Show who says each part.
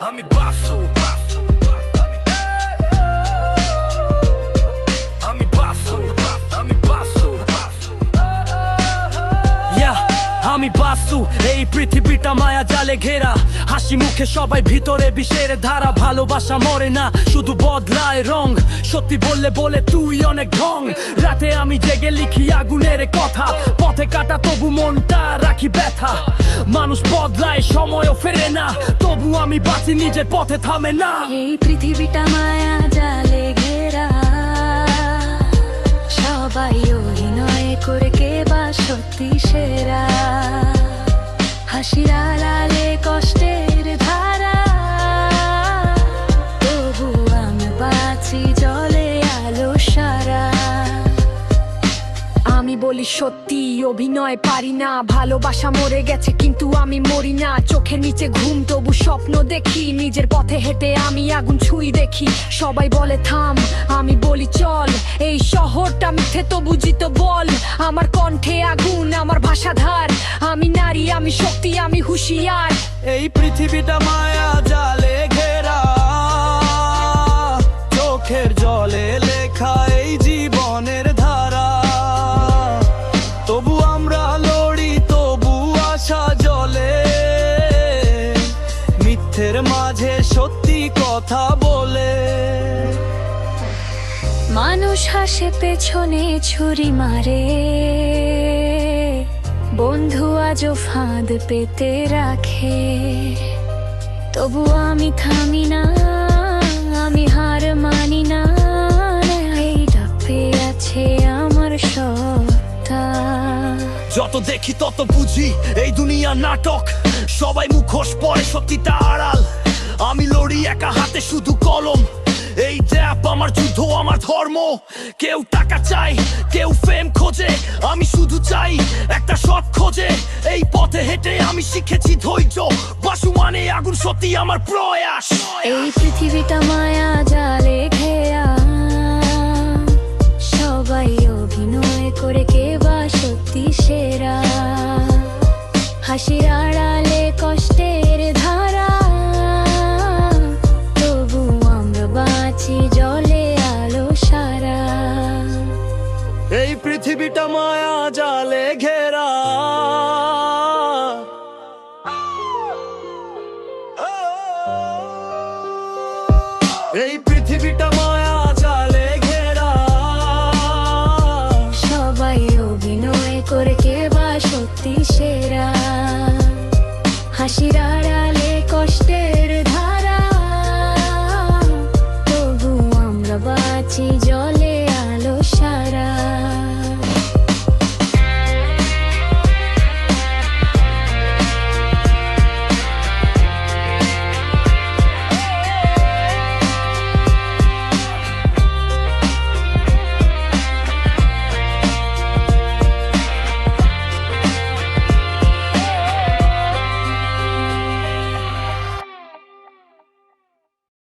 Speaker 1: আমি বাসু আমি বাসু আমি বাসু আমি বাসু এই পৃথিবীটা মায়া জালে ঘেরা হাসি মুখে সবাই ভিতরে বিষের ধারা ভালোবাসা মরে না শুধু বদলায় রং সত্যি বললে বলে তুই অনেক ঢং রাতে আমি জেগে লিখি আগুনের কথা পথে কাটা তবু মনটা রাখি ব্যথা মানুষ বদলায় সময়ও ফেরে না তবু আমি বাঁচি নিজের পথে থামে না
Speaker 2: এই পৃথিবীটা মায়া জালে ঘেরা সবাই অভিনয় করে কে বা সত্যি সেরা হাসির আড়ালে কষ্টের ধারা তবু আমি বাঁচি জলে আলো সারা আমি বলি সত্যি অভিনয় পারি না ভালোবাসা মরে গেছে কিন্তু আমি মরি না চোখের নিচে ঘুম তবু স্বপ্ন দেখি নিজের পথে হেঁটে আমি আগুন ছুঁই দেখি সবাই বলে থাম আমি বলি চল এই শহরটা মিথ্যে তবু জিত বল আমার কণ্ঠে আগুন আমার ভাষাধার আমি নারী আমি শক্তি আমি হুঁশিয়ার
Speaker 1: এই পৃথিবীটা মায়া জালে ঘেরা চোখের জলে লেখা এই জীবনের ধারা তবু আমরা লড়ি তবু আশা জলে মিথ্যের মাঝে সত্যি কথা বলে
Speaker 2: মানুষ হাসে পেছনে ছুরি মারে বন্ধু আজও ফাঁদ পেতে রাখে তবু আমি থামি না আমি হার মানি না এই ডাবে আছে আমার সত্তা
Speaker 1: যত দেখি তত বুঝি এই দুনিয়া নাটক সবাই মুখোশ পরে সত্যিটা আড়াল আমি লড়ি একা হাতে শুধু কলম এই র্যাপ আমার যুদ্ধ আমার ধর্ম কেউ টাকা চাই কেউ ফেম খোঁজে আমি শুধু চাই একটা সৎ খোঁজে এই পথে হেঁটে আমি শিখেছি ধৈর্য বাসু মানে আগুন সত্যি আমার প্রয়াস
Speaker 2: এই পৃথিবীটা মায়া জালে ঘেরা সবাই অভিনয় করে কে বা সত্যি সেরা হাসির আড়ালে কষ্টের ধারা তবু আমরা বাঁচি জলে আলো সারা
Speaker 1: এই পৃথিবীটা মায়া জালে